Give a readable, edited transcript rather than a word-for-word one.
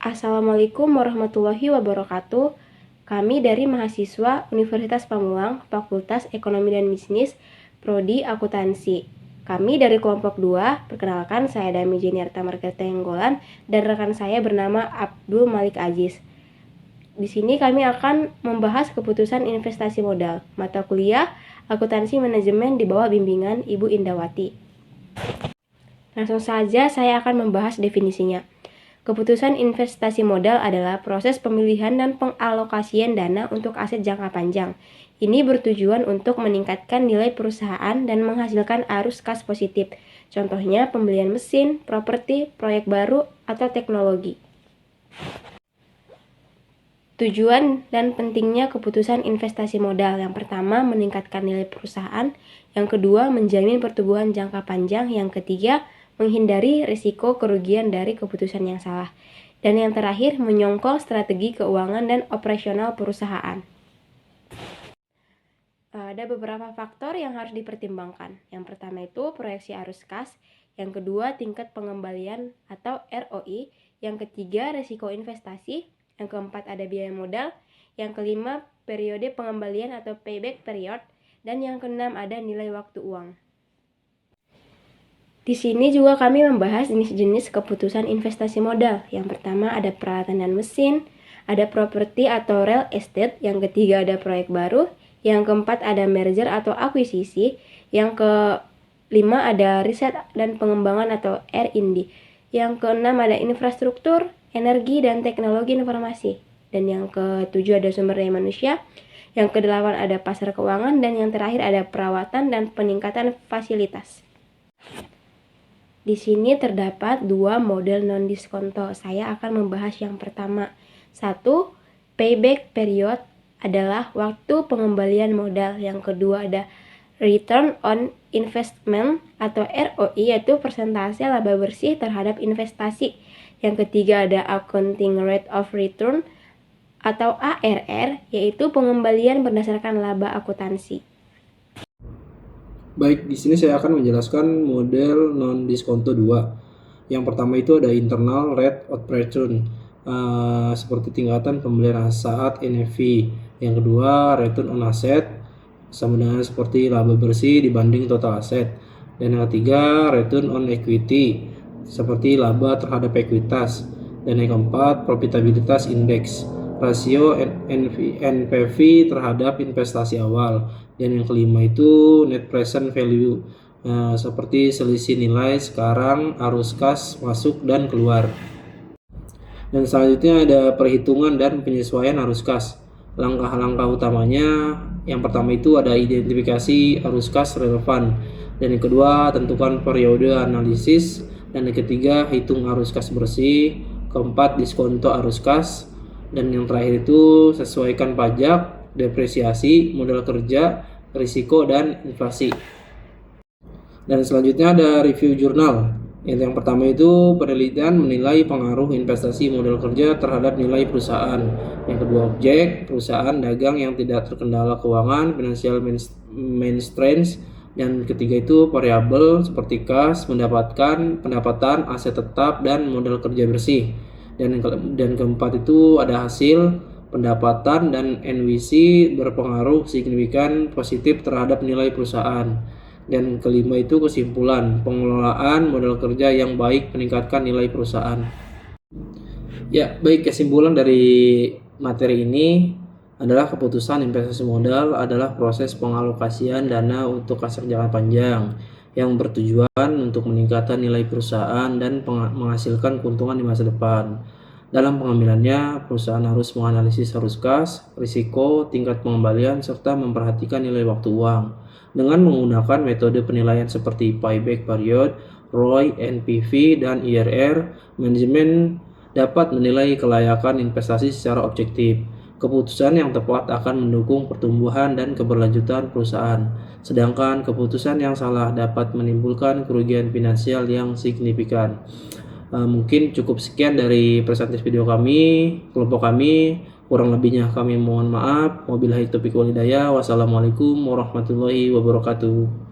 Assalamualaikum warahmatullahi wabarakatuh. Kami dari mahasiswa Universitas Pamulang, Fakultas Ekonomi dan Bisnis, Prodi Akuntansi. Kami dari kelompok 2, perkenalkan saya Dami Jeniarta Margareta Tenggolan dan rekan saya bernama Abdul Malik Aziz. Di sini kami akan membahas keputusan investasi modal, mata kuliah Akuntansi Manajemen di bawah bimbingan Ibu Indawati. Langsung saja saya akan membahas definisinya. Keputusan investasi modal adalah proses pemilihan dan pengalokasian dana untuk aset jangka panjang. Ini bertujuan untuk meningkatkan nilai perusahaan dan menghasilkan arus kas positif. Contohnya pembelian mesin, properti, proyek baru, atau teknologi. Tujuan dan pentingnya keputusan investasi modal. Yang pertama, meningkatkan nilai perusahaan. Yang kedua, menjamin pertumbuhan jangka panjang. Yang ketiga, menghindari risiko kerugian dari keputusan yang salah. Dan yang terakhir, menyongkol strategi keuangan dan operasional perusahaan. Ada beberapa faktor yang harus dipertimbangkan. Yang pertama itu proyeksi arus kas. Yang kedua, tingkat pengembalian atau ROI. Yang ketiga, risiko investasi. Yang keempat, ada biaya modal. Yang kelima, periode pengembalian atau payback period. Dan yang keenam, ada nilai waktu uang. Di sini juga kami membahas jenis-jenis keputusan investasi modal. Yang pertama ada peralatan dan mesin, ada properti atau real estate, yang ketiga ada proyek baru, yang keempat ada merger atau akuisisi, yang kelima ada riset dan pengembangan atau R&D, yang keenam ada infrastruktur, energi dan teknologi informasi, dan yang ketujuh ada sumber daya manusia, yang kedelapan ada pasar keuangan, dan yang terakhir ada perawatan dan peningkatan fasilitas. Di sini terdapat dua model non-diskonto. Saya akan membahas yang pertama. 1. Payback period adalah waktu pengembalian modal. Yang kedua ada return on investment atau ROI, yaitu persentase laba bersih terhadap investasi. Yang ketiga ada accounting rate of return atau ARR, yaitu pengembalian berdasarkan laba akuntansi. Baik, di sini saya akan menjelaskan model non-diskonto 2. Yang pertama itu ada internal rate of return, seperti tingkatan pembelian saat NAV. Yang kedua, return on asset, sama dengan seperti laba bersih dibanding total aset. Dan yang ketiga, return on equity, seperti laba terhadap ekuitas. Dan yang keempat, profitabilitas index, rasio NPV terhadap investasi awal. Dan yang kelima itu net present value, seperti selisih nilai sekarang, arus kas masuk dan keluar. Dan selanjutnya ada perhitungan dan penyesuaian arus kas. Langkah-langkah utamanya, yang pertama itu ada identifikasi arus kas relevan, dan yang kedua tentukan periode analisis, dan yang ketiga hitung arus kas bersih, keempat diskonto arus kas, dan yang terakhir itu sesuaikan pajak, depresiasi, modal kerja, risiko, dan inflasi. Dan selanjutnya ada review jurnal. Yang pertama itu penelitian menilai pengaruh investasi modal kerja terhadap nilai perusahaan. Yang kedua objek, perusahaan dagang yang tidak terkendala keuangan, financial mainstreams. Dan ketiga itu variabel seperti kas, pendapatan, aset tetap, dan modal kerja bersih. Dan keempat itu ada hasil, pendapatan, dan NWC berpengaruh signifikan positif terhadap nilai perusahaan. Dan kelima itu kesimpulan, pengelolaan modal kerja yang baik meningkatkan nilai perusahaan. Ya, baik, kesimpulan dari materi ini adalah keputusan investasi modal adalah proses pengalokasian dana untuk aset jangka panjang yang bertujuan untuk meningkatkan nilai perusahaan dan menghasilkan keuntungan di masa depan. Dalam pengambilannya, perusahaan harus menganalisis arus kas, risiko, tingkat pengembalian, serta memperhatikan nilai waktu uang. Dengan menggunakan metode penilaian seperti payback period, ROI, NPV, dan IRR, manajemen dapat menilai kelayakan investasi secara objektif. Keputusan yang tepat akan mendukung pertumbuhan dan keberlanjutan perusahaan, sedangkan keputusan yang salah dapat menimbulkan kerugian finansial yang signifikan. Mungkin cukup sekian dari presentasi video kami, kelompok kami. Kurang lebihnya kami mohon maaf. Wabillahi taufiq wal hidayah. Wassalamualaikum warahmatullahi wabarakatuh.